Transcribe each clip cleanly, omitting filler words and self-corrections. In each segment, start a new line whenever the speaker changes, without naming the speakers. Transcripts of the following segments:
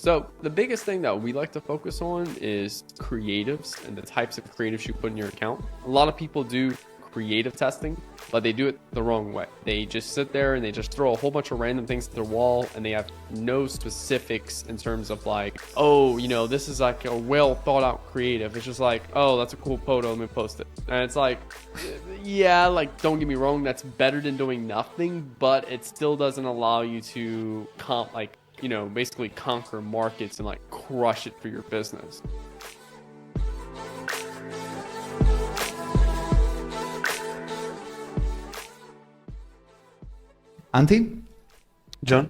So the biggest thing that we like to focus on is creatives and the types of creatives you put in your account. A lot of people do creative testing, but they do it the wrong way. They just sit there and they just throw a whole bunch of random things at their wall, and they have no specifics in terms of like, oh, this is like a well thought out creative. It's just like, oh, that's a cool photo, let me post it. And it's like, yeah, like don't get me wrong, that's better than doing nothing, but it still doesn't allow you to basically conquer markets and like crush it for your business.
Antti,
John?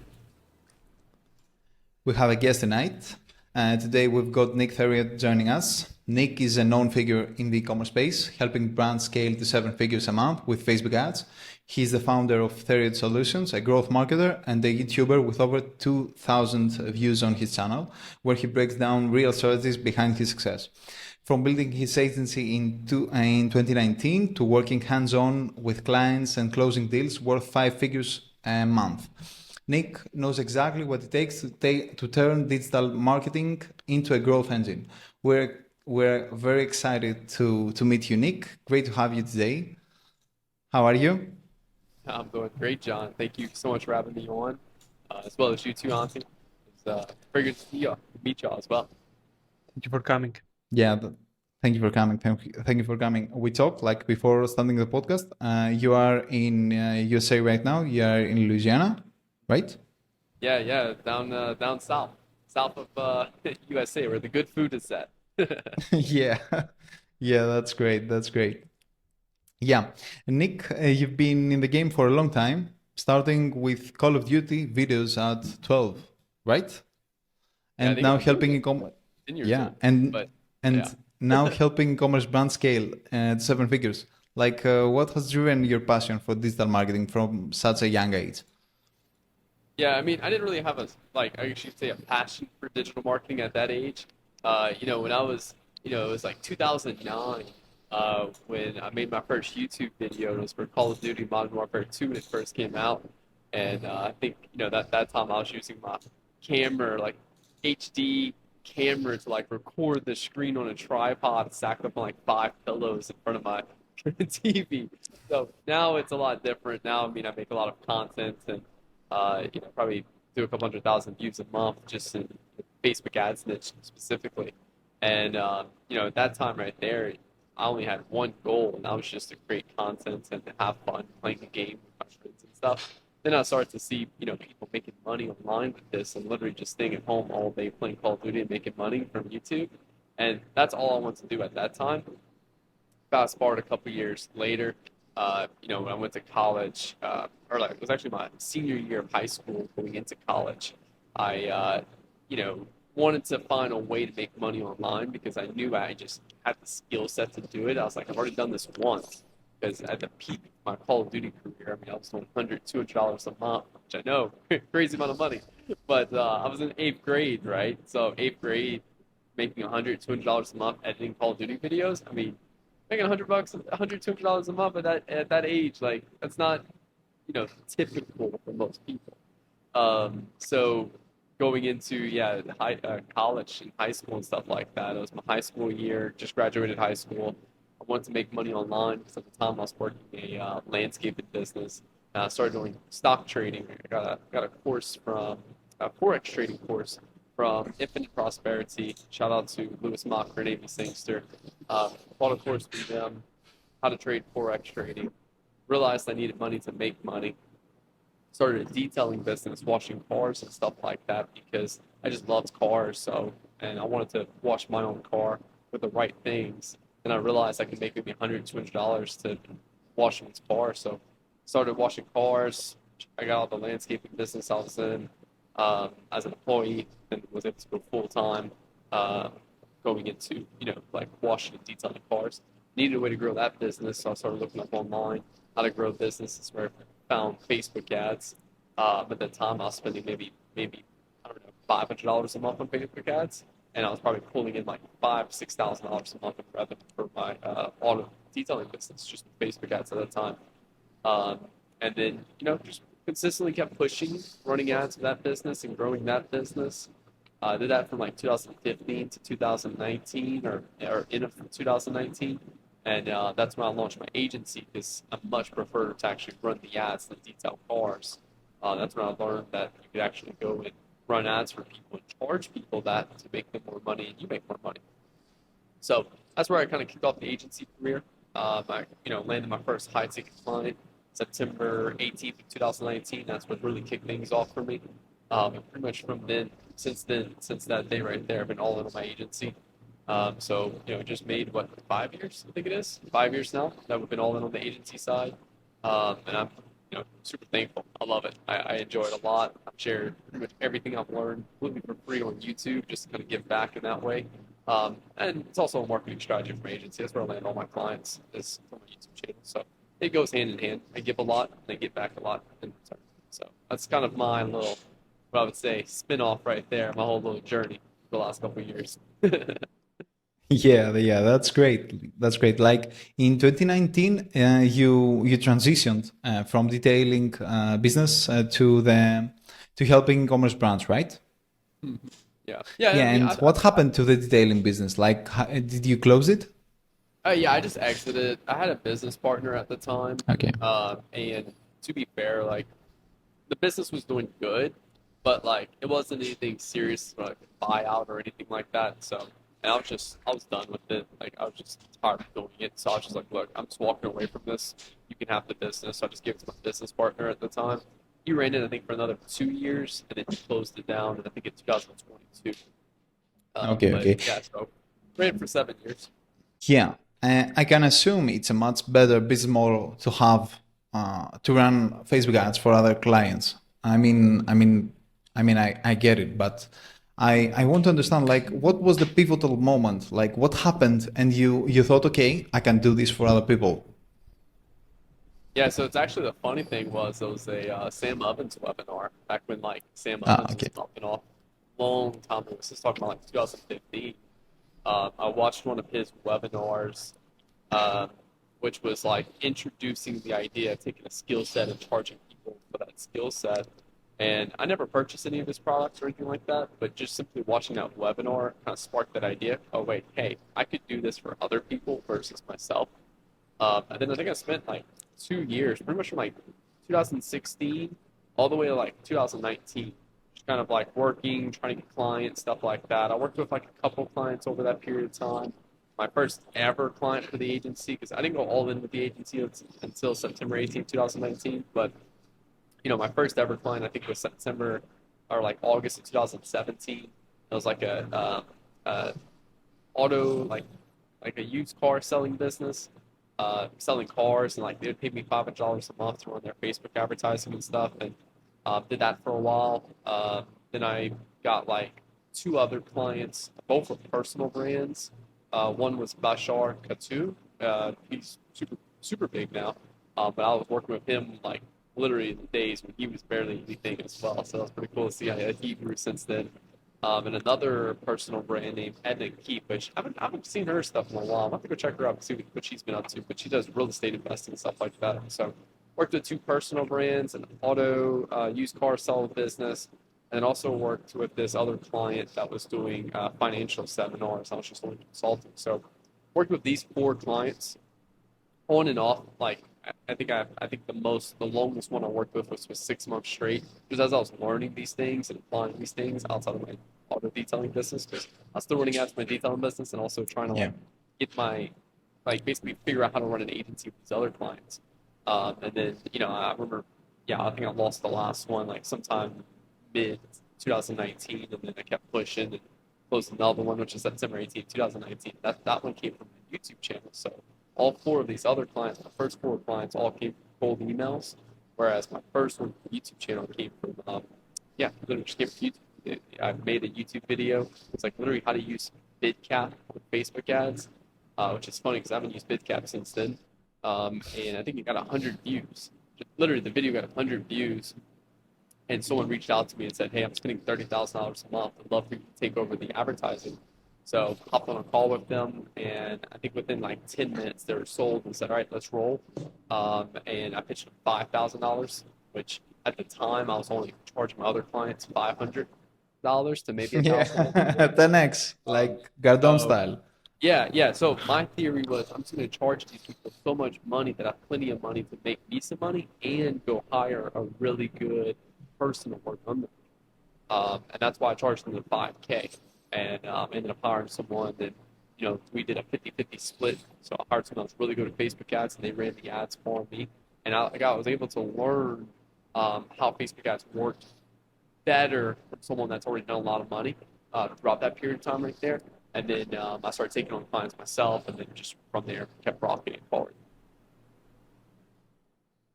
we have a guest tonight. Today we've got Nick Theriot joining us. Nick is a known figure in the e-commerce space, helping brands scale to 7 figures a month with Facebook ads. He's the founder of Theriot Solutions, a growth marketer and a YouTuber with over 2,000 views on his channel, where he breaks down real strategies behind his success. From building his agency in 2019 to working hands-on with clients and closing deals worth 5 figures a month. Nick knows exactly what it takes to turn digital marketing into a growth engine. We're very excited to meet you, Nick. Great to have you today. How are you?
I'm doing great, John. Thank you so much for having me on, as well as you too, Auntie. It's very good to see you, meet y'all as well.
Thank you for coming.
Yeah, thank you for coming. Thank you for coming. We talked like before starting the podcast. You are in USA right now. You are in Louisiana, right?
Yeah, down south of USA, where the good food is at.
Yeah, yeah, that's great. That's great. Yeah, Nick, you've been in the game for a long time, starting with Call of Duty videos at 12, right?
Yeah, I
And
think
now
I'm
helping
like
e-commerce.
10 years
Yeah,
old,
and
but
and
yeah.
now helping e-commerce brand scale at 7 figures. Like, what has driven your passion for digital marketing from such a young age?
Yeah, I mean, I didn't really have I should say, a passion for digital marketing at that age. When I was, it was like 2009 when I made my first YouTube video. It was for Call of Duty Modern Warfare 2 when it first came out. And I think, that time I was using my camera, like HD camera to like record the screen on a tripod stacked up on like 5 pillows in front of my TV. So now it's a lot different. Now, I mean, I make a lot of content and probably do a couple 100,000 views a month just in Facebook ads niche specifically. And at that time right there, I only had one goal, and that was just to create content and to have fun playing the game with my friends and stuff. Then I started to see, people making money online with this, and literally just staying at home all day playing Call of Duty and making money from YouTube. And that's all I wanted to do at that time. Fast forward a couple years later, when I went to college, or like it was actually my senior year of high school going into college, I, wanted to find a way to make money online because I knew I just had the skill set to do it. I was like, I've already done this once because at the peak of my Call of Duty career, I mean, I was doing $100, $200 a month, which I know, crazy amount of money, but I was in 8th grade, right? So 8th grade, making $100, $200 a month editing Call of Duty videos. I mean, making $100, $100, $200 a month at that age, like that's not, typical for most people. So going into college and high school and stuff like that, it was my high school year. Just graduated high school. I wanted to make money online because at the time I was working a landscaping business. I started doing stock trading. I got a course from a forex trading course from Infinite Prosperity. Shout out to Lewis Mocker and Amy Sangster. Bought a course with them, how to trade forex trading. Realized I needed money to make money. Started a detailing business, washing cars and stuff like that because I just loved cars. And I wanted to wash my own car with the right things. And I realized I could make maybe $100, $200 to wash someone's car. So started washing cars. I got out the landscaping business I was in as an employee and was able to go full time going into, like washing and detailing cars. Needed a way to grow that business, so I started looking up online how to grow businesses where I found Facebook ads. At the time, I was spending maybe I don't know $500 a month on Facebook ads, and I was probably pulling in like $6,000 a month in revenue for my auto detailing business just with Facebook ads at that time. And then just consistently kept pushing, running ads for that business and growing that business. I did that from like 2015 to 2019 or in 2019. And that's when I launched my agency because I much prefer to actually run the ads than detail cars. That's when I learned that you could actually go and run ads for people and charge people that to make them more money and you make more money. So that's where I kind of kicked off the agency career. I, landed my first high ticket client September 18th of 2019. That's what really kicked things off for me. And pretty much from then, since that day right there, I've been all in on my agency. So, just made what, 5 years, I think it is, 5 years now that we've been all in on the agency side. And I'm, super thankful. I love it. I enjoy it a lot. I've shared pretty much everything I've learned completely for free on YouTube, just to kind of give back in that way. And it's also a marketing strategy for my agency. That's where I land all my clients is from my YouTube channel. So it goes hand in hand. I give a lot, and I get back a lot in return. So that's kind of my little, what I would say, spin off right there, my whole little journey for the last couple of years.
Yeah, that's great. That's great. Like in 2019, you transitioned from detailing business to helping e-commerce brands, right?
Yeah. Yeah.
Yeah,
I mean,
and what happened to the detailing business? Like, did you close it?
yeah, I just exited. I had a business partner at the time.
Okay.
And to be fair, like, the business was doing good, but like it wasn't anything serious like a buyout or anything like that. So, and I was done with it. Like I was just tired of doing it. So I was just like, look, I'm just walking away from this. You can have the business. So I just gave it to my business partner at the time. He ran it, I think, for another 2 years, and then he closed it down, and I think in 2022.
Okay,
But
okay.
yeah, so ran it for 7 years.
Yeah, I can assume it's a much better business model to have to run Facebook ads for other clients. I get it, but I want to understand like what was the pivotal moment? Like what happened, and you thought, okay, I can do this for other people.
Yeah, so it's actually the funny thing was there was a Sam Ovens webinar back when like Sam
Ah,
Ovens was
okay.
popping off long time ago. This is talking about like 2015. I watched one of his webinars, um, which was like introducing the idea of taking a skill set and charging people for that skill set. And I never purchased any of his products or anything like that, but just simply watching that webinar kind of sparked that idea. Oh wait, hey, I could do this for other people versus myself. And then I think I spent like 2 years, pretty much from like 2016 all the way to like 2019, just kind of like working, trying to get clients, stuff like that. I worked with like a couple clients over that period of time. My first ever client for the agency, because I didn't go all in with the agency until September 18th, 2019. But, my first ever client, I think was September or like August of 2017. It was like a auto, like a used car selling business, selling cars, and like they would pay me $500 a month to run their Facebook advertising and stuff, and did that for a while. Then I got like two other clients, both with personal brands. One was Bashar Katu. He's super big now, but I was working with him like literally in the days when he was barely anything as well. So that's pretty cool to see how he grew since then. And another personal brand named Edna Keep, which I haven't seen her stuff in a while. I'm have to go check her out and see what she's been up to. But she does real estate investing and stuff like that. So worked with two personal brands, an auto used car sell business, and then also worked with this other client that was doing financial seminars. I was just doing consulting. So worked with these four clients on and off. Like I think the longest one I worked with was 6 months straight, because as I was learning these things and applying these things outside of my auto detailing business, because I was still running ads for my detailing business and also trying to
Yeah.
like get my like basically figure out how to run an agency with these other clients. And then I remember, yeah, I think I lost the last one like sometime mid 2019, and then I kept pushing and closed another one, which is September 18th, 2019. That one came from my YouTube channel. So all four of these other clients, my first four clients, all came from cold emails, whereas my first one, YouTube channel, came from, yeah, literally just came from YouTube. I made a YouTube video. It's like literally how to use BidCap with Facebook ads, which is funny because I haven't used BidCap since then. And I think it got 100 views. Literally, the video got 100 views, and someone reached out to me and said, "Hey, I'm spending $30,000 a month. I'd love for you to take over the advertising." So hopped on a call with them, and I think within like 10 minutes they were sold and said, "All right, let's roll." And I pitched them $5,000, which at the time I was only charging my other clients 500. dollars to maybe
Yeah,
$1,000.
10x,
Um,
like Gardon
so
style.
yeah, yeah. So my theory was I'm just going to charge these people so much money that I have plenty of money to make me some money and go hire a really good person to work under me. And that's why I charged them the 5K. And ended up hiring someone that, we did a 50-50 split. So I hired someone that's really good at Facebook ads and they ran the ads for me. And I was able to learn how Facebook ads worked better from someone that's already done a lot of money throughout that period of time right there. And then I started taking on clients myself, and then just from there kept rocketing forward.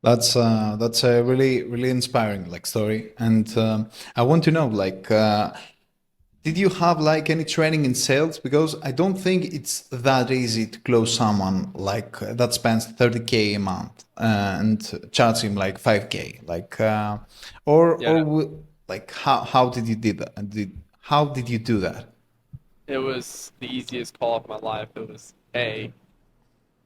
That's a really inspiring like story, and I want to know like, did you have like any training in sales? Because I don't think it's that easy to close someone like that spends 30K a month and charge him like 5K, like
Yeah,
like how did you did that? How did you do that?
it was the easiest call of my life. It was, hey,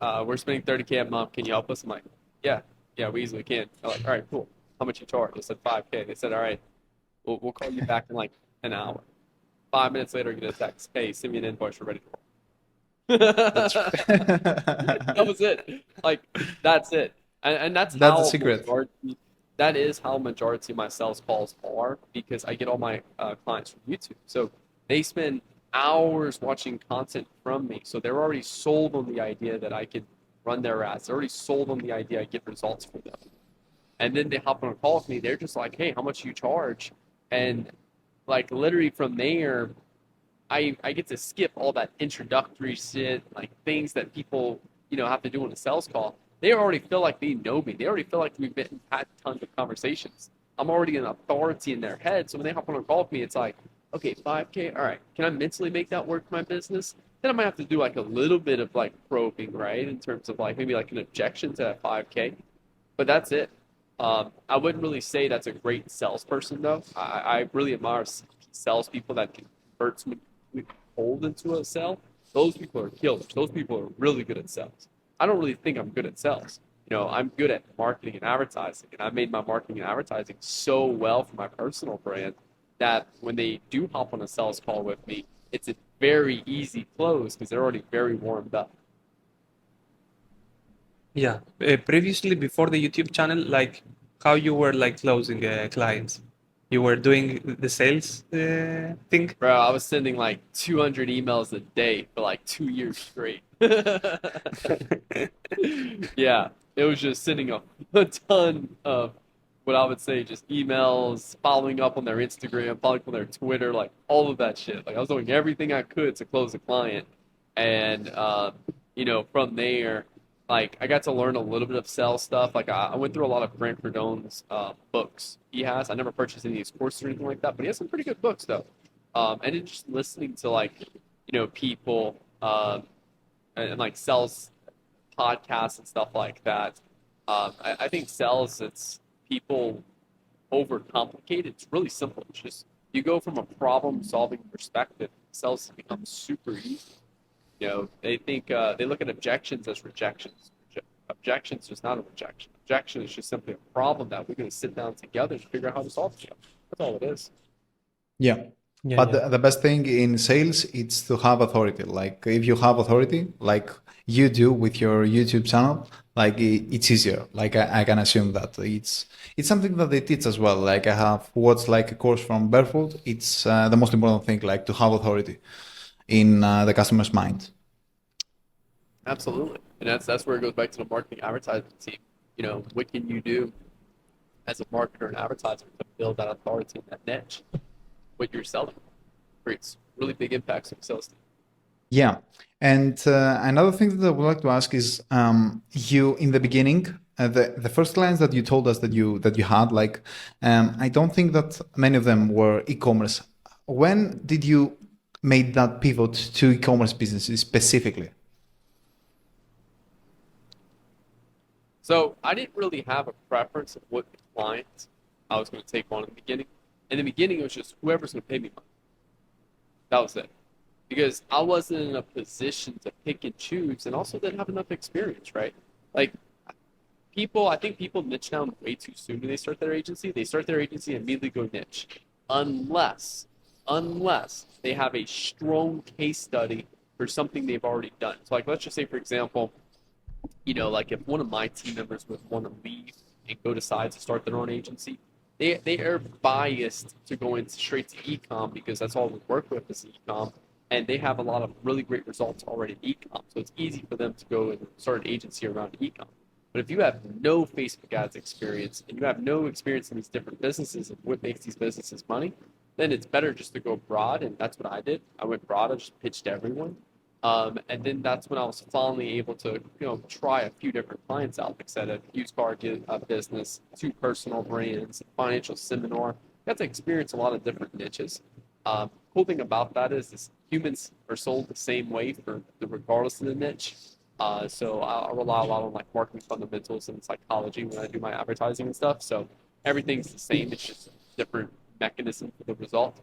we're spending 30K a month. Can you help us? I'm like, yeah, yeah, we easily can. They're like, all right, cool. How much you charge? I said 5K. They said, all right, we'll call you back in like an hour. 5 minutes later, I get a text. Hey, send me an invoice. We're ready to
That's
roll. That was it. Like that's it. And that's
that's the
how
secret.
majority. That is how majority of my sales calls are because I get all my clients from YouTube. So they spend hours watching content from me. So they're already sold on the idea that I can run their ads. They're already sold on the idea I get results for them. And then they hop on a call with me. They're just like, "Hey, how much do you charge?" And like literally from there, I get to skip all that introductory shit, like things that people, have to do on a sales call. They already feel like they know me. They already feel like we've had tons of conversations. I'm already an authority in their head. So when they hop on a call with me, it's like, okay, 5K. All right. Can I mentally make that work for my business? Then I might have to do like a little bit of like probing, right? In terms of like maybe like an objection to that 5K. But that's it. I wouldn't really say that's a great salesperson though. I really admire salespeople that can convert someone cold into a sale. Those people are killers. Those people are really good at sales. I don't really think I'm good at sales. I'm good at marketing and advertising, and I made my marketing and advertising so well for my personal brand that when they do hop on a sales call with me, it's a very easy close because they're already very warmed up.
Yeah. Previously, before the YouTube channel, like how you were like closing clients, you were doing the sales thing.
Bro, I was sending like 200 emails a day for like 2 years straight. Yeah, it was just sending a ton of what I would say just emails, following up on their Instagram, following up on their Twitter, like all of that shit. Like I was doing everything I could to close a client, and from there, like I got to learn a little bit of sales stuff. Like I went through a lot of Grant Cardone's books. He has. I never purchased any of his courses or anything like that, but he has some pretty good books though. And then just listening to like people and like sales podcasts and stuff like that. I think sales, it's people overcomplicate. It's really simple. It's just you go from a problem solving perspective. Sales becomes super easy. They think they look at objections as rejections. Objections is not a rejection. Objection is just simply a problem that we're going to sit down together and figure out how to solve together. That's all it is.
Yeah.
Yeah,
But
yeah.
the best thing in sales is to have authority. Like if you have authority, like you do with your YouTube channel, like it's easier. Like I can assume that it's something that they teach as well. Like I have watched like a course from Barefoot. It's the most important thing, like to have authority in the customer's mind.
Absolutely, and that's where it goes back to the marketing advertising team. What can you do as a marketer and advertiser to build that authority in that niche? What you're selling creates really big impacts on the sales team.
Yeah. And another thing that I would like to ask is, you in the beginning, the first clients that you told us that you had, like, I don't think that many of them were e-commerce. When did you make that pivot to e-commerce businesses specifically?
So I didn't really have a preference of what client I was going to take on in the beginning. In the beginning, it was just whoever's going to pay me money. That was it. Because I wasn't in a position to pick and choose and also didn't have enough experience, right? Like I think people niche down way too soon when they start their agency. They start their agency and immediately go niche. Unless unless they have a strong case study for something they've already done. So, like, let's just say, for example, like if one of my team members would want to leave and go decide to start their own agency, they are biased to going straight to ecom because that's all we work with is ecom, and they have a lot of really great results already in ecom. So it's easy for them to go and start an agency around ecom. But if you have no Facebook ads experience and you have no experience in these different businesses and what makes these businesses money, then it's better just to go broad, and that's what I did. I went broad. I just pitched everyone, and then that's when I was finally able to, try a few different clients out. Like I said, a used car business, two personal brands, financial seminar. Got to experience a lot of different niches. Cool thing about that is humans are sold the same way regardless of the niche. So I rely a lot on like marketing fundamentals and psychology when I do my advertising and stuff. So everything's the same. It's just different mechanism for the result.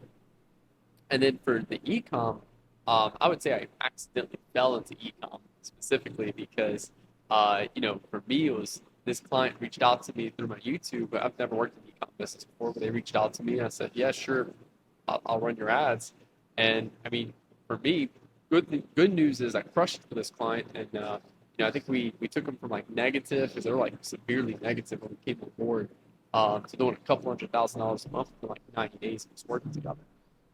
And then for the ecom, I would say I accidentally fell into ecom specifically because, for me, it was this client reached out to me through my YouTube. I've never worked in ecom business before, but they reached out to me and I said, yeah, sure, I'll run your ads. And I mean, for me, good news is I crushed it for this client. And, I think we took them from like negative because they were like severely negative when we came on board to doing a couple $100,000 a month for like 90 days of just working together.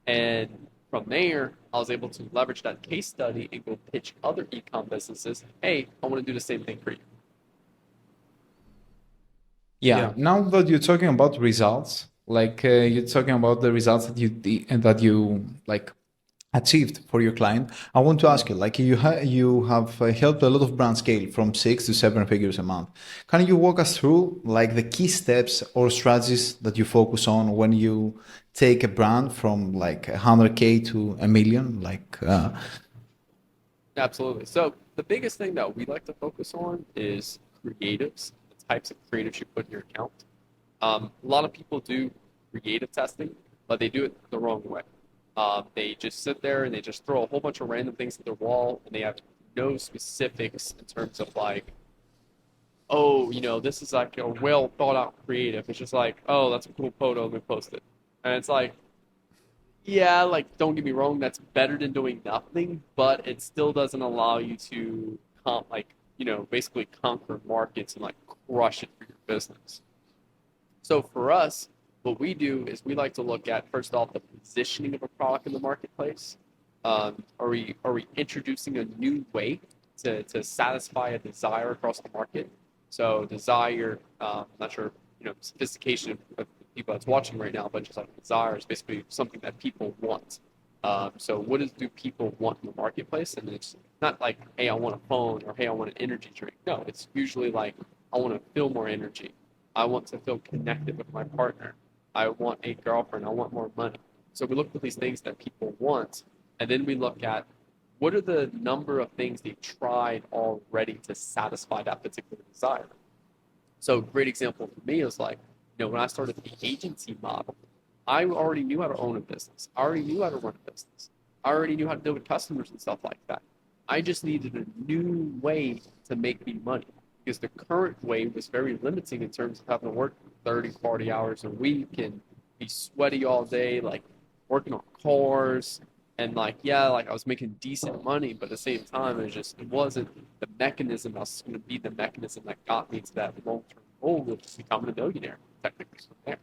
And from there, I was able to leverage that case study and go pitch other e-com businesses. Hey, I want to do the same thing for you.
Yeah.
Yeah.
Now that you're talking about results, like you're talking about the results that you like achieved for your client, I want to ask you, like you have helped a lot of brands scale from 6 to 7 figures a month. Can you walk us through like the key steps or strategies that you focus on when you take a brand from like 100K to a million?
Absolutely. So the biggest thing that we like to focus on is creatives, the types of creatives you put in your account. A lot of people do creative testing, but they do it the wrong way. They just sit there and they just throw a whole bunch of random things at their wall, and they have no specifics in terms of like, oh, this is like a well thought out creative. It's just like, oh, that's a cool photo, let me post it. And it's like, yeah, like don't get me wrong, that's better than doing nothing, but it still doesn't allow you to basically conquer markets and like crush it for your business. So for us, what we do is we like to look at first off the positioning of a product in the marketplace. Are we introducing a new way to satisfy a desire across the market? So desire, not sure sophistication of people that's watching right now, but just like desire is basically something that people want. So do people want in the marketplace? And it's not like, hey, I want a phone or hey, I want an energy drink. No, it's usually like I want to feel more energy. I want to feel connected with my partner. I want a girlfriend. I want more money. So we look for these things that people want, and then we look at what are the number of things they've tried already to satisfy that particular desire. So a great example for me is like, when I started the agency model, I already knew how to own a business. I already knew how to run a business. I already knew how to deal with customers and stuff like that. I just needed a new way to make me money because the current way was very limiting in terms of having to work 30, 40 hours a week and be sweaty all day, like working on cars. And like, yeah, like I was making decent money, but at the same time, it wasn't the mechanism that was going to be the mechanism that got me to that long-term goal of becoming a millionaire, technically from there.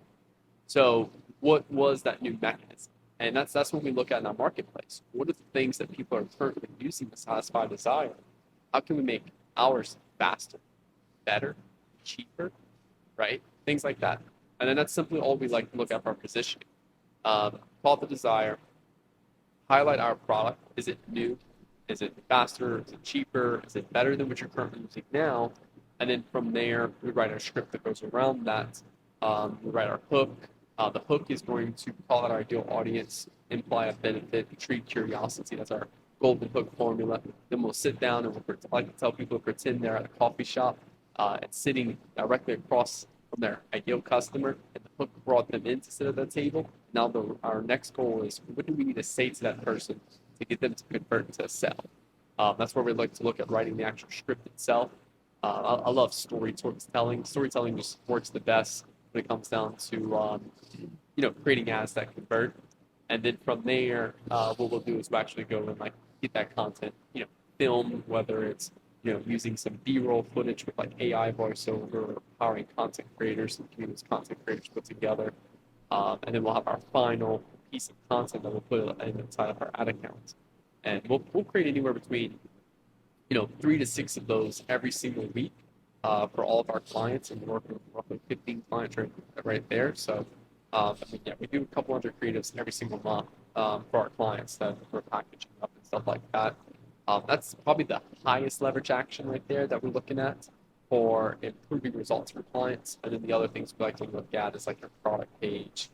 So what was that new mechanism? And that's when we look at in our marketplace. What are the things that people are currently using to satisfy desire? How can we make ours faster, better, cheaper, right? Things like that. And then that's simply all we like to look at for our positioning. Call the desire, highlight our product. Is it new? Is it faster? Is it cheaper? Is it better than what you're currently using now? And then from there, we write our script that goes around that. We write our hook. The hook is going to call out our ideal audience, imply a benefit, treat curiosity. That's our golden hook formula. Then we'll sit down and I like to tell people to pretend they're at a coffee shop and sitting directly across from their ideal customer, and the hook brought them in to sit at that table. Now our next goal is what do we need to say to that person to get them to convert to a sell? That's where we like to look at writing the actual script itself. I love storytelling. Storytelling just works the best when it comes down to creating ads that convert. And then from there, what we'll do is we'll actually go and like get that content, filmed, whether it's using some B-roll footage with like AI voiceover, or powering content creators and getting those content creators put together, and then we'll have our final piece of content that we'll put inside of our ad accounts, and we'll create anywhere between 3 to 6 of those every single week for all of our clients, and we're working with roughly 15 clients right there. So, yeah, we do a couple hundred creatives every single month for our clients that we're packaging up and stuff like that. That's probably the highest leverage action right there that we're looking at for improving results for clients. And then the other things we like to look at is like your product page,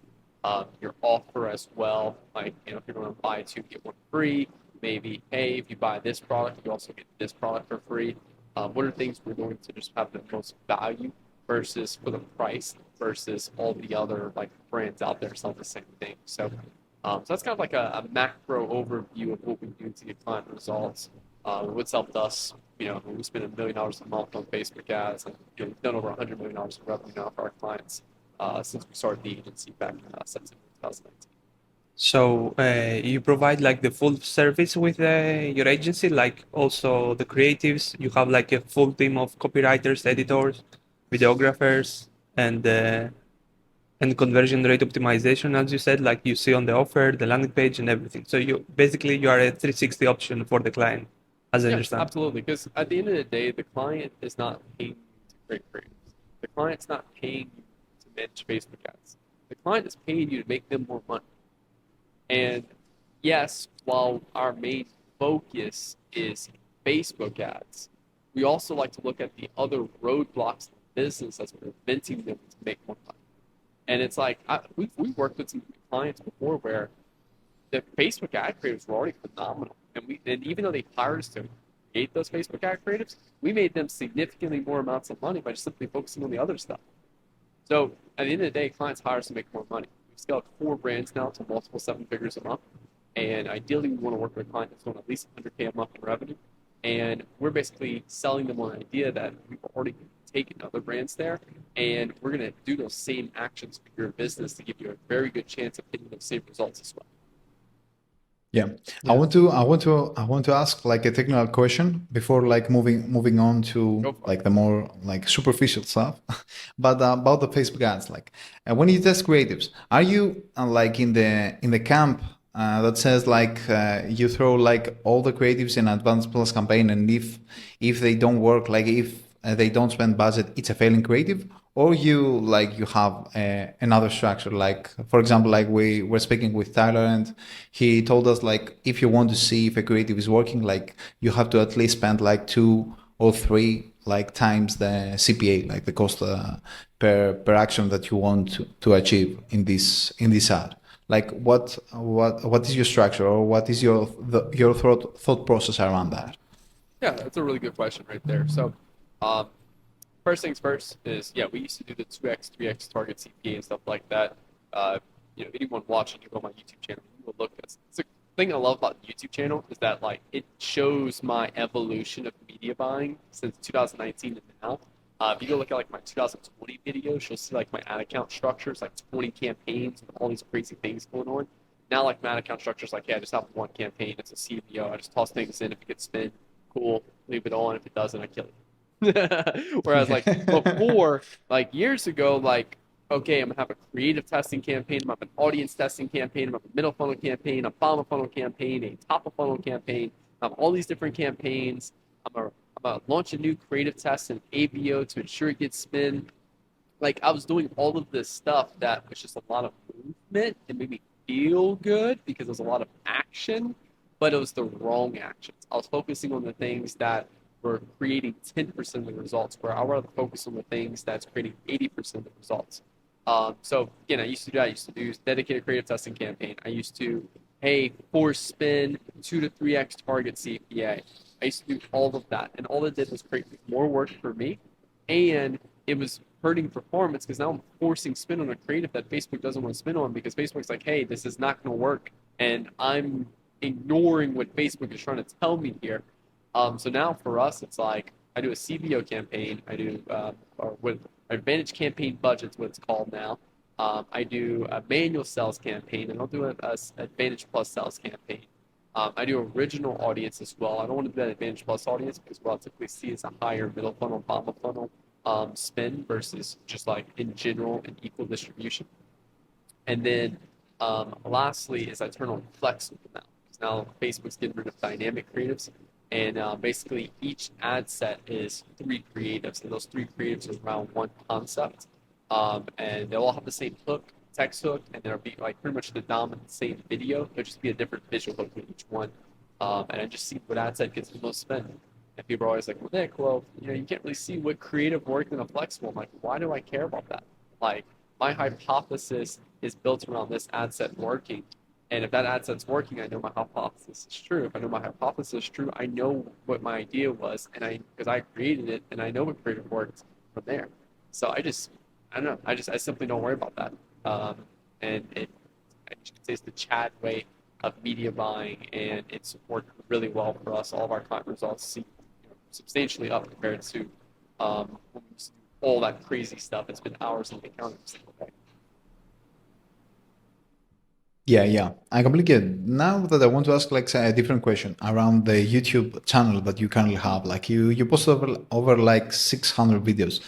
your offer as well. Like, if you're going to buy two, get one free, maybe, hey, if you buy this product, you also get this product for free. What are things we're going to just have the most value versus for the price versus all the other like brands out there selling the same thing. So that's kind of like a macro overview of what we do to get client results. What's helped us, we spend $1 million a month on Facebook ads, and we've done over $100 million in revenue now for our clients since we started the agency back in September 2019.
So you provide like the full service with your agency, like also the creatives. You have like a full team of copywriters, editors, videographers, and conversion rate optimization, as you said, like you see on the offer, the landing page, and everything. So you are a 360 option for the client, as I
Yeah,
understand.
absolutely. Because at the end of the day, the client is not paying you to create creatives. The client's not paying you to manage Facebook ads. The client is paying you to make them more money. And yes, while our main focus is Facebook ads, we also like to look at the other roadblocks in the business that's preventing them to make more money. And it's like we've worked with some clients before where the Facebook ad creatives were already phenomenal, and even though they hired us to create those Facebook ad creatives, we made them significantly more amounts of money by just simply focusing on the other stuff. So at the end of the day, clients hire us to make more money. We've scaled 4 brands now to multiple 7 figures a month, and ideally we want to work with a client that's doing at least 100K a month in revenue. And we're basically selling them on the idea that we've already taken other brands there, and we're going to do those same actions for your business to give you a very good chance of getting those same results as well.
Yeah. I
Yeah.
want to ask like a technical question before like moving on to
Go for it.
like the more like superficial stuff. But about the Facebook ads, like when you test creatives, are you like in the camp that says like you throw like all the creatives in Advanced Plus campaign, and if they don't work, like if they don't spend budget, it's a failing creative? Or you have another structure, like for example, like we were speaking with Tyler, and he told us like if you want to see if a creative is working, like you have to at least spend like 2 or 3 like times the CPA, like the cost per action that you want to achieve in this ad. Like what is your structure, or what is your thought process around that?
Yeah, that's a really good question right there. So, um, first things first is, yeah, we used to do the 2x, 3x target CPA and stuff like that. Anyone watching, you go on my YouTube channel, you will look at this. The thing I love about the YouTube channel is that like it shows my evolution of media buying since 2019 and now. If you go look at like my 2020 videos, you'll see like my ad account structures, like 20 campaigns and all these crazy things going on. Now like my ad account structure is like, yeah, I just have one campaign, it's a CVO, I just toss things in, if it gets spent, cool, leave it on, if it doesn't, I kill it. Whereas like before, like years ago, like, okay, I'm gonna have a creative testing campaign, I'm gonna have an audience testing campaign, I'm gonna have a middle funnel campaign, a bottom of funnel campaign, a top of funnel campaign. I have all these different campaigns. I'm gonna launch a new creative test in ABO to ensure it gets spin. Like I was doing all of this stuff that was just a lot of movement and made me feel good because there was a lot of action, but it was the wrong actions. I was focusing on the things that were creating 10% of the results, where I rather focus on the things that's creating 80% of the results. So again, I used to do that. I used to do dedicated creative testing campaign. I used to, hey, force spin 2 to 3x target CPA. I used to do all of that, and all it did was create more work for me, and it was hurting performance because now I'm forcing spin on a creative that Facebook doesn't want to spin on, because Facebook's like, hey, this is not going to work, and I'm ignoring what Facebook is trying to tell me here. So now for us, it's like I do a CBO campaign. I do or what Advantage Campaign Budget's what it's called now. I do a manual sales campaign, and I'll do a Advantage Plus sales campaign. I do original audience as well. I don't want to do that Advantage Plus audience because what I'll typically see is a higher middle funnel, bottom funnel spend versus just like in general and equal distribution. And then lastly is I turn on flexible now. Because now Facebook's getting rid of dynamic creatives. And basically each ad set is three creatives. And those three creatives are around one concept. And they'll all have the same hook, text hook, and there'll be like pretty much the dominant same video. There'll just be a different visual hook with each one. And I just see what ad set gets the most spend. And people are always like, well, Nick, well, you can't really see what creative worked in a flexible. I'm like, why do I care about that? Like, my hypothesis is built around this ad set working. And if that ad set's working, I know my hypothesis is true. If I know my hypothesis is true, I know what my idea was, and because I created it, and I know what creative worked from there. So I don't know. I simply don't worry about that. And I should say it's the Chad way of media buying, and it's worked really well for us. All of our client results seem substantially up compared to when we used to do all that crazy stuff. It's been hours in the accounting single day.
Yeah, I completely get it. Now that I want to ask like a different question around the YouTube channel that you currently have, like you post over like 600 videos,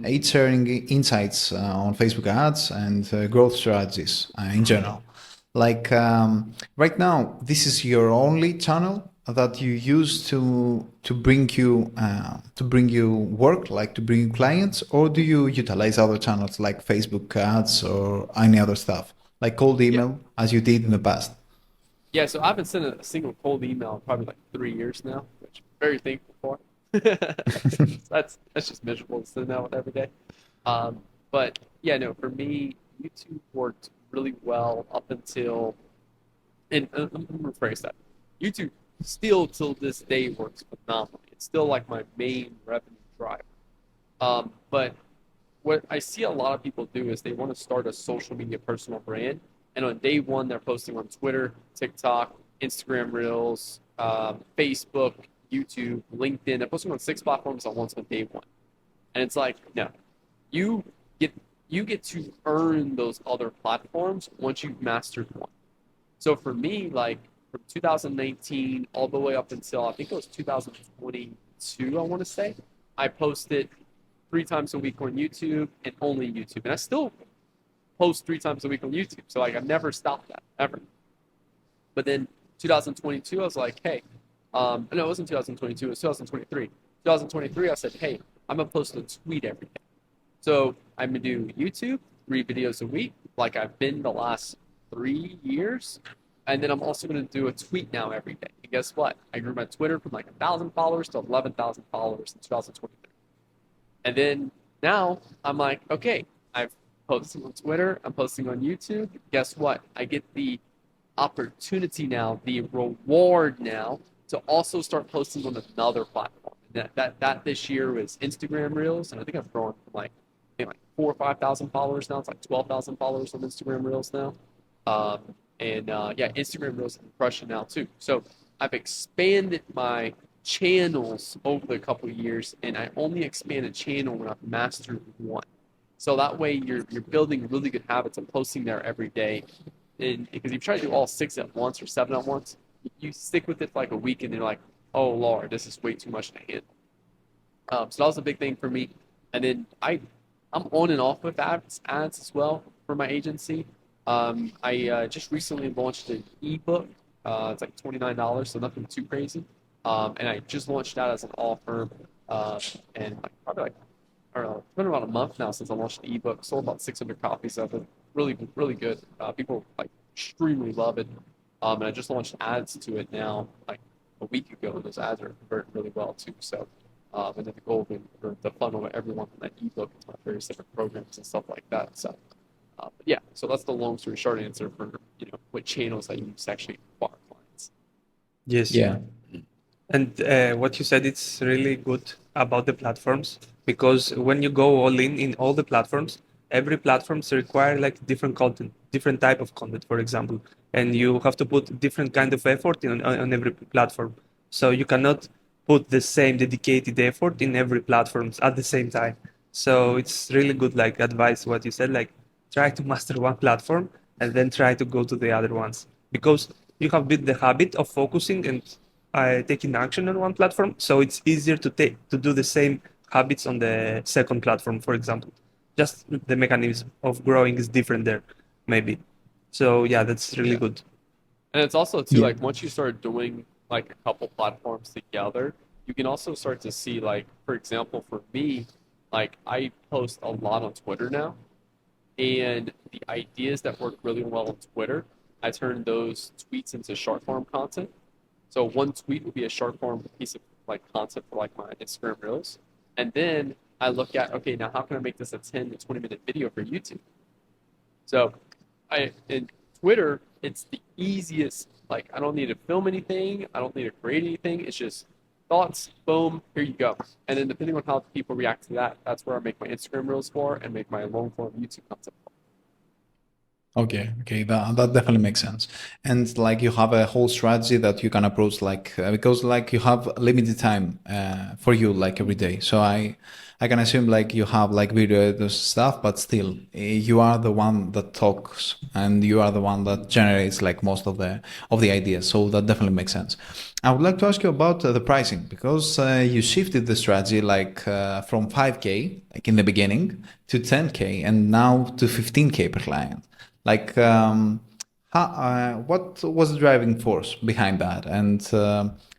each sharing insights on Facebook ads and growth strategies in general. Like right now, this is your only channel that you use to bring you work, like to bring you clients, or do you utilize other channels like Facebook ads or any other stuff, like cold
Yeah,
email as you did in the past?
yeah. So I haven't sent a single cold email in probably like 3 years now, which I'm very thankful for. So that's just miserable to send out every day. But yeah, no, for me, YouTube worked really well up until, and let me rephrase that. YouTube still till this day works phenomenally. It's still like my main revenue driver. But what I see a lot of people do is they want to start a social media personal brand, and on day one they're posting on Twitter, TikTok, Instagram Reels, Facebook, YouTube, LinkedIn. They're posting on 6 platforms at once on day one, and it's like, no, you get you get to earn those other platforms once you've mastered one. So for me, like from 2019 all the way up until I think it was 2022, I want to say, I posted 3 times a week on YouTube and only YouTube. And I still post 3 times a week on YouTube. So like I've never stopped that ever. But then 2022, I was like, hey, no, it wasn't 2022, it was 2023. 2023, I said, hey, I'm gonna post a tweet every day. So I'm gonna do YouTube, 3 videos a week, like I've been the last 3 years. And then I'm also gonna do a tweet now every day. And guess what? I grew my Twitter from like 1,000 followers to 11,000 followers in 2023. And then now I'm like, okay, I've posted on Twitter, I'm posting on YouTube. Guess what? I get the opportunity now, the reward now to also start posting on another platform. That this year was Instagram Reels, and I think I've grown from like 4 or 5 thousand followers now. It's like 12,000 followers on Instagram Reels now. And yeah, Instagram Reels is crushing now too. So I've expanded my channels over the couple of years, and I only expand a channel when I've mastered one. So that way you're building really good habits of posting there every day. And because if you try to do all 6 at once or 7 at once, you stick with it for like a week and you're like, oh Lord, this is way too much to handle. So that was a big thing for me. And then I'm on and off with ads as well for my agency. I just recently launched an ebook. It's like $29, so nothing too crazy. And I just launched that as an offer. And like, probably like, I don't know, it's been about a month now since I launched the ebook. Sold about 600 copies of it. Really, really good. People like extremely love it. And I just launched ads to it now, like a week ago, and those ads are converting really well too. So, and then the goal for the funnel everyone from that ebook into my various different programs and stuff like that. So, but yeah, so that's the long story short answer for what channels I use to actually acquire clients.
Yes.
Yeah.
And what you said, it's really good about the platforms, because when you go all in all the platforms, every platforms require like different content, different type of content, for example, and you have to put different kind of effort on every platform. So you cannot put the same dedicated effort in every platforms at the same time. So it's really good, like advice what you said, like try to master one platform and then try to go to the other ones because you have built the habit of focusing and taking action on one platform, so it's easier to do the same habits on the second platform, for example. Just the mechanism of growing is different there, maybe. So yeah, that's really
Yeah.
good.
And it's also too
Yeah.
like once you start doing like a couple platforms together, you can also start to see like, for example, for me, like I post a lot on Twitter now, and the ideas that work really well on Twitter, I turn those tweets into short form content. So one tweet would be a short form piece of like content for like my Instagram Reels. And then I look at, okay, now how can I make this a 10 to 20-minute video for YouTube? So I in Twitter, it's the easiest. Like I don't need to film anything. I don't need to create anything. It's just thoughts, boom, here you go. And then depending on how people react to that, that's where I make my Instagram Reels for and make my long form YouTube content for.
Okay, that definitely makes sense. And like you have a whole strategy that you can approach like because like you have limited time for you like every day. So I can assume like you have like video editors stuff, but still you are the one that talks and you are the one that generates like most of the ideas. So that definitely makes sense. I would like to ask you about the pricing because you shifted the strategy like from 5K like in the beginning to 10K and now to 15K per client. Like, what was the driving force behind that, and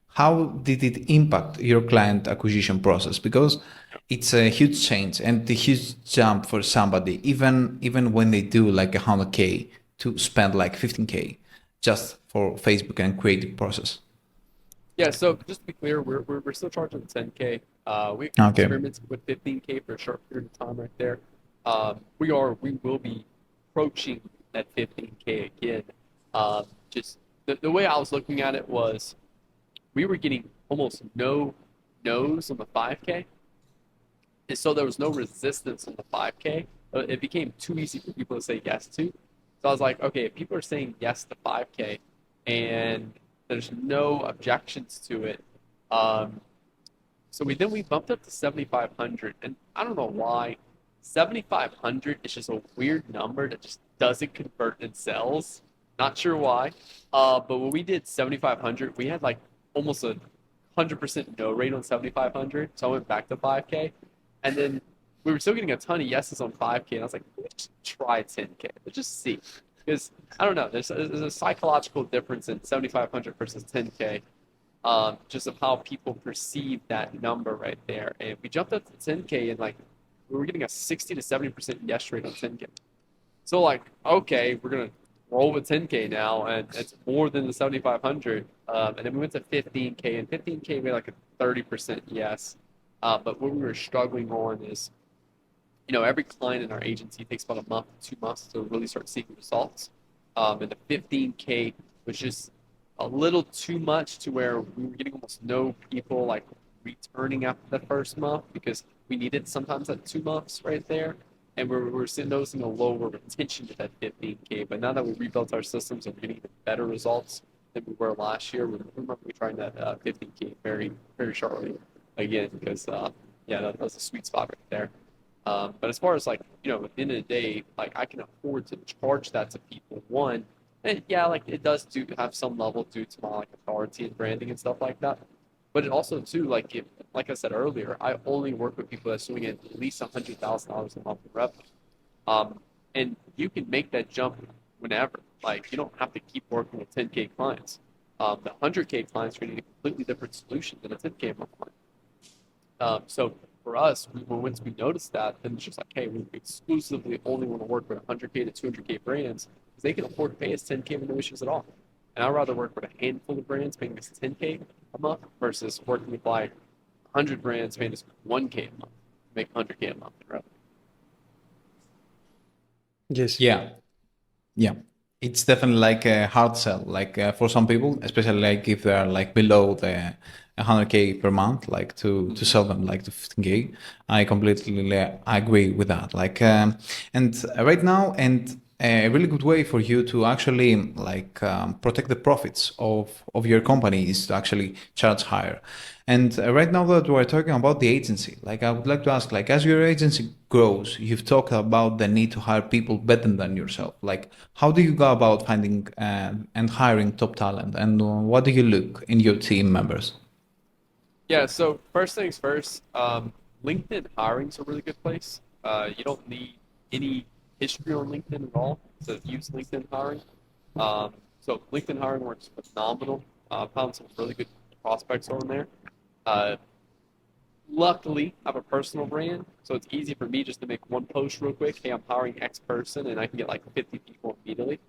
how did it impact your client acquisition process? Because it's a huge change and a huge jump for somebody, even when they do like 100K to spend like 15K just for Facebook and creative process.
Yeah, so just to be clear, we're still charging 10K. We
Okay.
experimented with 15K for a short period of time right there. We will be approaching that 15K again. Just the way I was looking at it was we were getting almost no no's on the 5K, and so there was no resistance on the 5K. It became too easy for people to say yes to. So I was like, okay, if people are saying yes to 5K and there's no objections to it, um, so we bumped up to 7,500, and I don't know why. 7,500 is just a weird number that just doesn't convert in sales. Not sure why. But when we did 7,500, we had like almost a 100% no rate on 7,500. So I went back to 5K, and then we were still getting a ton of yeses on 5K. And I was like, let's just try 10K. Let's just see, because I don't know. There's a psychological difference in 7,500 versus 10K, just of how people perceive that number right there. And we jumped up to 10K, and like we were getting a 60 to 70% yes rate on 10K. So like, okay, we're gonna roll with 10K now, and it's more than the 7,500. And then we went to 15K, and 15K we had like a 30% yes. But what we were struggling on is, every client in our agency takes about a month, 2 months to really start seeing results. And the 15K was just a little too much to where we were getting almost no people like returning after the first month because we needed sometimes at 2 months right there. And we're noticing a lower retention to that 15K. But now that we rebuilt our systems and we're getting even better results than we were last year, we're trying that 15K very, very shortly again because, yeah, that's a sweet spot right there. But as far as like, at the end of the day, like I can afford to charge that to people. One, and yeah, like it does do have some level due to my like authority and branding and stuff like that. But it also too, like I said earlier, I only work with people that's doing at least $100,000 a month in revenue. And you can make that jump whenever. Like you don't have to keep working with 10K clients. The 100K clients are going to need a completely different solution than a 10K a month client. So for us, once we noticed that, then it's just like, hey, we exclusively only want to work with 100K to 200K brands because they can afford to pay us 10K with no issues at all. And I'd rather work with a handful of brands paying us 10K a month versus working with like 100 brands paying us 1K a month, make 100K a month in revenue.
Yes.
Yeah. Yeah, it's definitely like a hard sell. Like for some people, especially like if they're like below the 100K per month, like to
Mm-hmm.
sell them like to 15K. I completely agree with that. Like and right now, and a really good way for you to actually like protect the profits of your company is to actually charge higher. And right now that we're talking about the agency, like I would like to ask, like as your agency grows, you've talked about the need to hire people better than yourself. Like how do you go about finding and hiring top talent, and what do you look in your team members?
Yeah, so first things first, LinkedIn hiring's a really good place. You don't need any history on LinkedIn at all to use LinkedIn hiring. So LinkedIn hiring works phenomenal. Found some really good prospects on there. Uh, Luckily, I have a personal brand, so it's easy for me just to make one post real quick. Hey, I'm hiring X person, and I can get like 50 people immediately.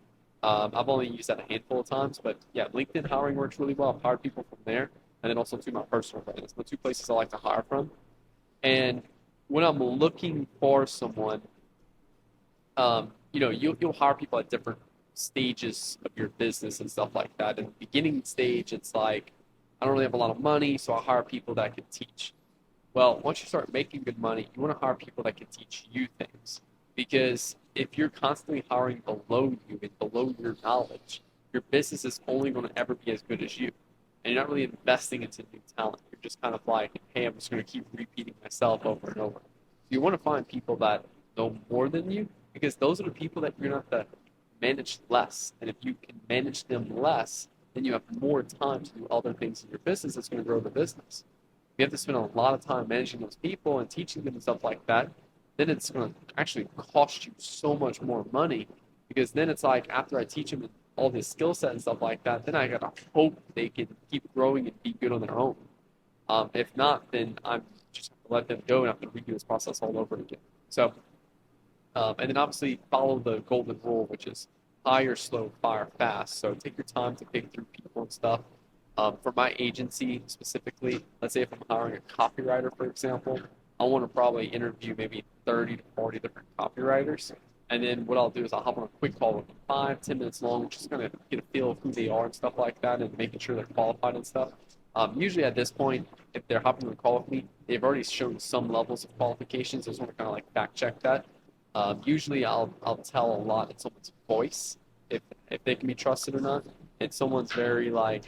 I've only used that a handful of times, but yeah, LinkedIn hiring works really well. I've hired people from there, and then also through my personal brand. It's the two places I like to hire from. And when I'm looking for someone, you'll hire people at different stages of your business and stuff like that. In the beginning stage, it's like I don't really have a lot of money, so I hire people that can teach. Well, once you start making good money, you want to hire people that can teach you things. Because if you're constantly hiring below you and below your knowledge, your business is only going to ever be as good as you. And you're not really investing into new talent. You're just kind of like, hey, I'm just going to keep repeating myself over and over. So you want to find people that know more than you because those are the people that you're going to have to manage less. And if you can manage them less, then you have more time to do other things in your business that's going to grow the business. You have to spend a lot of time managing those people and teaching them and stuff like that, then it's going to actually cost you so much more money because then it's like after I teach them all this skill set and stuff like that, then I got to hope they can keep growing and be good on their own. If not, then I'm just going to let them go and have to redo this process all over again. So, and then obviously follow the golden rule, which is hire slow, fire fast. So take your time to pick through people and stuff. For my agency specifically, let's say if I'm hiring a copywriter, for example, I want to probably interview maybe 30 to 40 different copywriters. And then what I'll do is I'll hop on a quick call with them, 5, 10 minutes long, just kind of get a feel of who they are and stuff like that and making sure they're qualified and stuff. Usually at this point, if they're hopping on a call with me, they've already shown some levels of qualifications. I just want to kind of like fact check that. Usually I'll tell a lot in someone's voice if they can be trusted or not. And someone's very like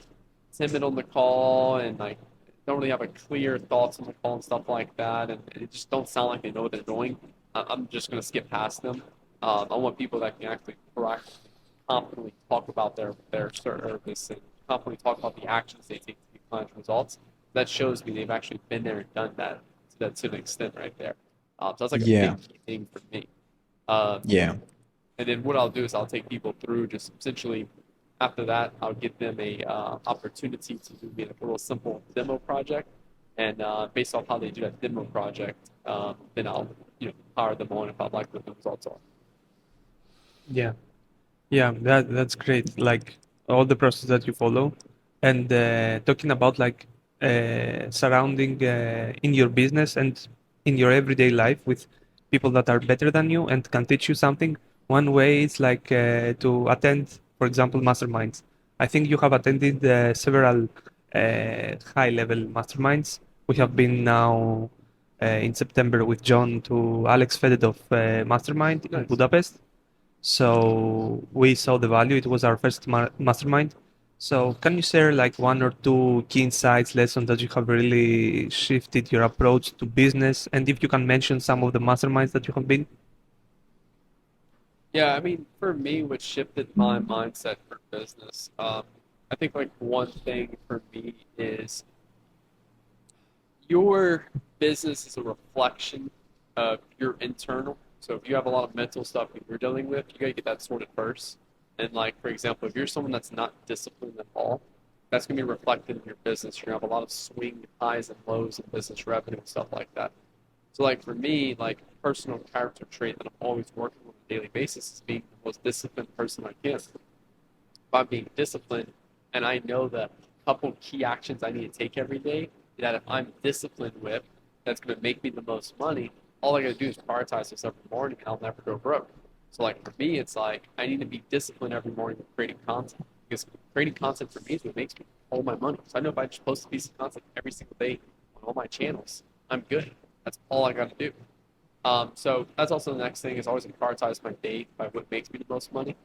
timid on the call and like don't really have a clear thoughts on the call and stuff like that, and it just don't sound like they know what they're doing. I'm just gonna skip past them. I want people that can actually proactively, confidently talk about their service and confidently talk about the actions they take to get client results. That shows me they've actually been there and done that to an extent right there. So that's like a
Yeah,
big key thing for me. Um,
yeah.
and then what I'll do is I'll take people through just essentially after that, I'll give them a opportunity to do a little simple demo project, and based off how they do that demo project, then I'll hire them on if I like what the results are.
Yeah. Yeah, that's great. Like all the process that you follow, and talking about like surrounding in your business and in your everyday life with people that are better than you and can teach you something. One way is like to attend, for example, masterminds. I think you have attended several high-level masterminds. We have been now in September with John to Alex Fededov mastermind in
Nice.
Budapest. So we saw the value. It was our first mastermind. So can you share like one or two key insights, lessons that you have really shifted your approach to business? And if you can mention some of the masterminds that you have been?
Yeah, I mean, for me, what shifted my mindset for business, I think like one thing for me is your business is a reflection of your internal. So if you have a lot of mental stuff that you're dealing with, you gotta get that sorted first. And like for example, if you're someone that's not disciplined at all, that's gonna be reflected in your business. You're gonna have a lot of swing highs and lows in business revenue and stuff like that. So like for me, like personal character trait that I'm always working on a daily basis is being the most disciplined person I can. If I'm being disciplined and I know the couple key actions I need to take every day that if I'm disciplined with, that's going to make me the most money, all I got to do is prioritize this every morning and I'll never go broke. So like for me, it's like I need to be disciplined every morning with creating content because creating content for me is what makes me all my money. So I know if I just post a piece of content every single day on all my channels, I'm good. That's all I got to do. So that's also the next thing is always prioritize my day by what makes me the most money.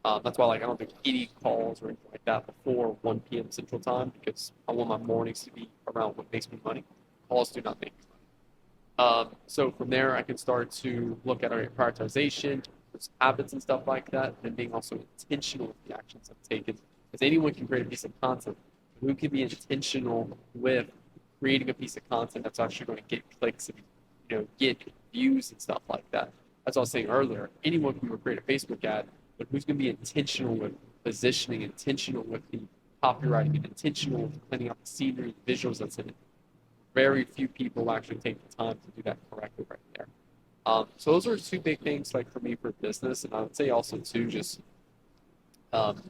That's why like I don't do any calls or anything like that before 1 p.m. Central Time because I want my mornings to be around what makes me money. Calls do not make me money. So from there, I can start to look at our prioritization, habits and stuff like that, and being also intentional with the actions I've taken. Because anyone can create a piece of content. Who can be intentional with creating a piece of content that's actually going to get clicks and get views and stuff like that. As I was saying earlier, anyone can create a Facebook ad, but who's going to be intentional with positioning, intentional with the copywriting, and intentional with planning out the scenery, the visuals that's in it? Very few people actually take the time to do that correctly right there. So those are two big things like for me for business, and I would say also too just um,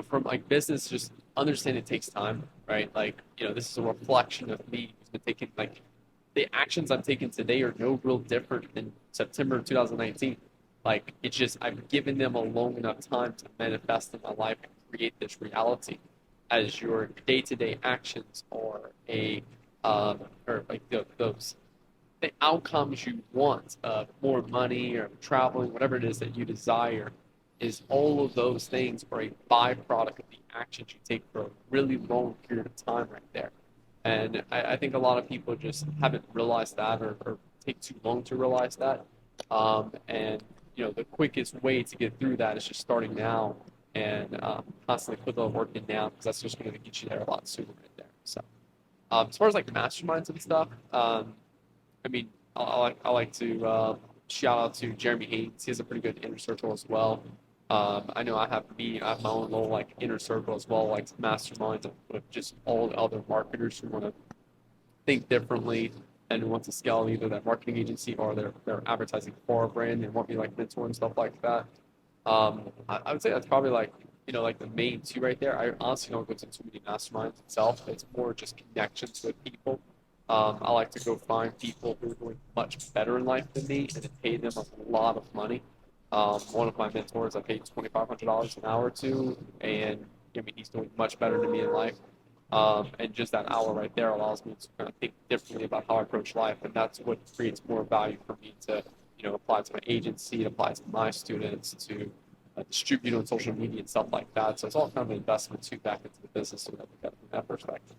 from like business, just understand it takes time, right? Like this is a reflection of me who's been taking like the actions I'm taking today are no real different than September 2019. Like it's just I've given them a long enough time to manifest in my life and create this reality. As your day-to-day actions are a or like those the outcomes you want, more money or traveling, whatever it is that you desire, is all of those things are a byproduct of the actions you take for a really long period of time right there. And I think a lot of people just haven't realized that or take too long to realize that. And the quickest way to get through that is just starting now and constantly put the work in now because that's just going to get you there a lot sooner right there. So as far as like masterminds and stuff, I mean, I like to shout out to Jeremy Haynes. He has a pretty good inner circle as well. I know I have my own little like inner circle as well, like masterminds with just all the other marketers who want to think differently and who want to scale either their marketing agency or their advertising for a brand and want me like mentor and stuff like that. I would say that's probably like like the main two right there. I honestly don't go to too many masterminds itself. It's more just connections with people. I like to go find people who are doing much better in life than me and then pay them a lot of money. One of my mentors I paid $2,500 an hour to, and I mean he's doing much better than me in life. And just that hour right there allows me to kind of think differently about how I approach life, and that's what creates more value for me to apply to my agency, apply to my students, to distribute on social media and stuff like that. So it's all kind of an investment too back into the business, so that we got from that perspective.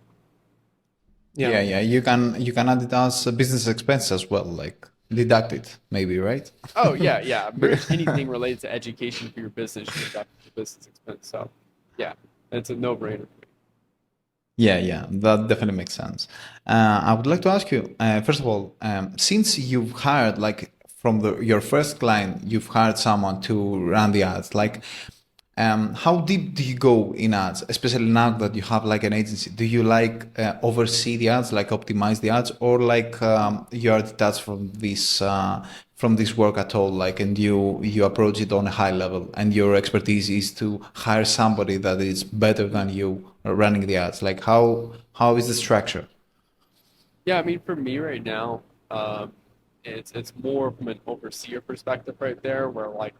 Yeah.
Yeah. You can add it as a business expense as well, like deduct it, maybe, right?
Oh yeah. Pretty much anything related to education for your business, you deduct the business expense. So yeah, it's a no-brainer.
Yeah, that definitely makes sense. I would like to ask you, first of all, since you've hired, like, from your first client, you've hired someone to run the ads, like, how deep do you go in ads, especially now that you have like an agency? Do you like oversee the ads, like optimize the ads, or like you are detached from this work at all, like, and you approach it on a high level, and your expertise is to hire somebody that is better than you running the ads? Like, how is the structure?
Yeah, I mean, for me right now, it's more from an overseer perspective right there, where like,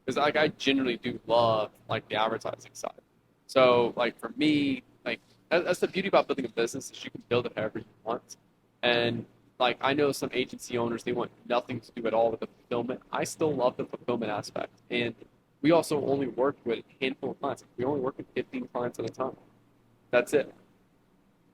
because like I generally do love like the advertising side. So like for me, like that's the beauty about building a business is you can build it however you want. And like I know some agency owners they want nothing to do at all with the fulfillment. I still love the fulfillment aspect, and we also only work with a handful of clients. We only work with 15 clients at a time. That's it.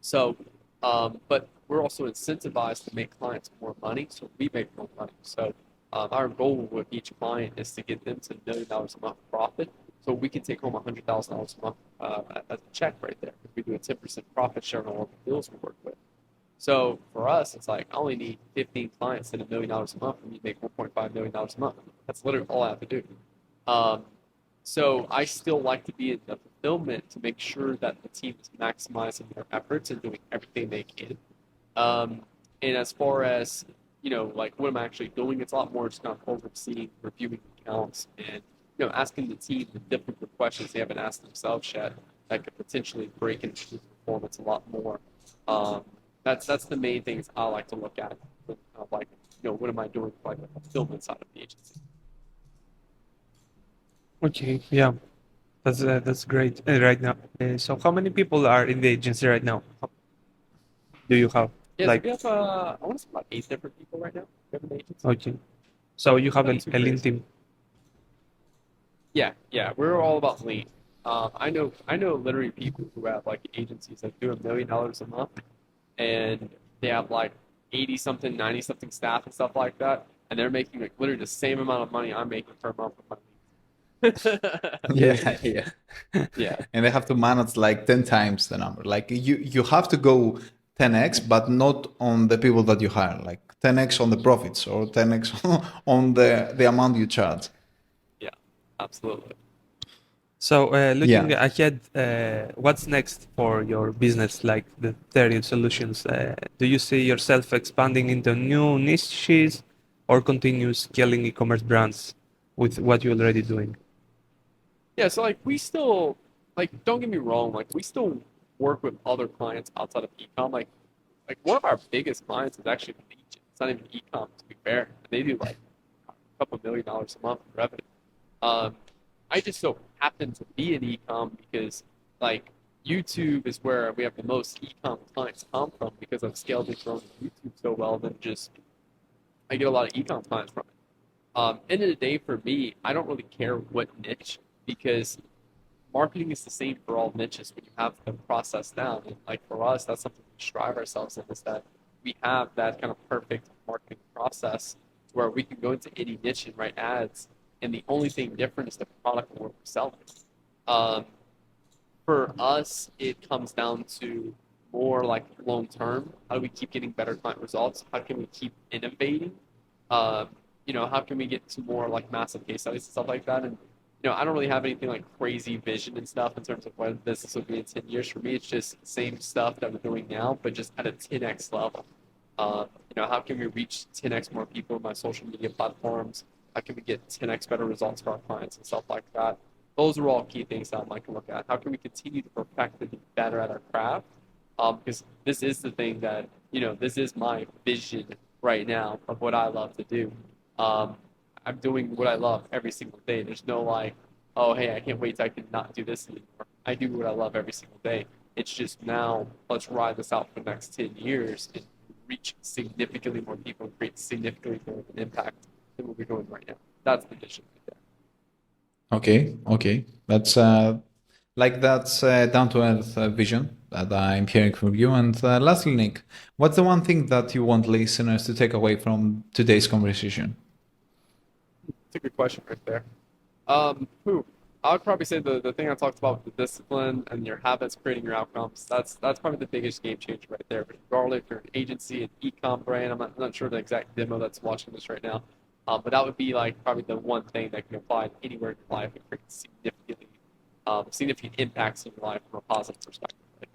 So, but we're also incentivized to make clients more money, so we make more money. So, our goal with each client is to get them to $1 million a month profit, so we can take home $100,000 a month as a check right there. If we do a 10% profit share on all the deals we work with. So for us, it's like I only need 15 clients and $1 million a month, and we make $1.5 million a month. That's literally all I have to do. Um, so I still like to be in the fulfillment to make sure that the team is maximizing their efforts and doing everything they can. Um, and as far as like what I'm actually doing, it's a lot more just kind of overseeing, reviewing accounts, and asking the team the difficult questions they haven't asked themselves yet that could potentially break into the performance a lot more. Um, that's the main things I like to look at. Like what am I doing for like the fulfillment side of the agency?
Okay. Yeah. That's great right now. So how many people are in the agency right now? Do you have
Yeah, so
like
we have I want to say about 8 different people right now. We have an agency.
okay? So you have
Not too
a lean
crazy.
team.
Yeah, we're all about lean. I know literally people who have like agencies that do $1 million a month, and they have like 80 something, 90 something staff and stuff like that, and they're making like literally the same amount of money I'm making per month with my leads.
Yeah, yeah.
Yeah,
And they have to manage like 10 times the number. Like you have to go 10x, but not on the people that you hire, like 10x on the profits or 10x on the amount you charge.
yeah, absolutely.
So looking
Yeah.
ahead, what's next for your business, like the Theriot Solutions? Do you see yourself expanding into new niches or continue scaling e-commerce brands with what you're already doing?
Yeah, so like we still like don't get me wrong, like we still work with other clients outside of ecom. Like one of our biggest clients is actually Legion. It's not even ecom to be fair. They do like a couple $1 million a month in revenue. Um, I just so happen to be in ecom because like YouTube is where we have the most ecom clients come from because I've scaled and grown YouTube so well. Then just I get a lot of ecom clients from it. End of the day, for me, I don't really care what niche because marketing is the same for all niches when you have the process down. And like for us, that's something we strive ourselves in is that we have that kind of perfect marketing process where we can go into any niche and write ads, and the only thing different is the product we're selling. Um, for us, it comes down to more like long term. How do we keep getting better client results? How can we keep innovating? Um, how can we get to more like massive case studies and stuff like that? And I don't really have anything like crazy vision and stuff in terms of what the business will be in 10 years. For me, it's just the same stuff that we're doing now, but just at a 10x level. How can we reach 10x more people on my social media platforms? How can we get 10x better results for our clients and stuff like that? Those are all key things that I'd like to look at. How can we continue to perfect and be better at our craft? Because this is the thing that, this is my vision right now of what I love to do. Um, I'm doing what I love every single day. There's no like, oh, hey, I can't wait till I can not do this anymore. I do what I love every single day. It's just now, let's ride this out for the next 10 years and reach significantly more people and create significantly more of an impact than what we're doing right now. That's the vision right there.
Okay. Okay. That's down to earth vision that I'm hearing from you. And lastly, Nick, what's the one thing that you want listeners to take away from today's conversation?
It's a good question right there. Who? I would probably say the thing I talked about with the discipline and your habits creating your outcomes. That's probably the biggest game changer right there. But regardless if you're an agency, an e-com brand, I'm not sure the exact demo that's watching this right now. But that would be like probably the one thing that can apply anywhere in your life and create significant impacts in your life from a positive perspective. Right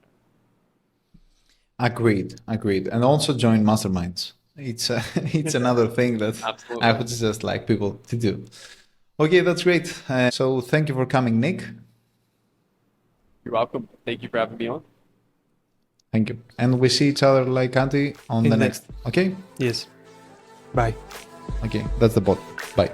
Agreed. Agreed. And also join masterminds. It's it's another thing that
there.
I
Absolutely.
would just like people to do. Okay, that's great. So thank you for coming, Nick.
You're welcome. Thank you for having me on.
Thank you. And we see each other like Andy on the
In the
next. Okay?
yes. Bye.
Okay, that's the bot. Bye.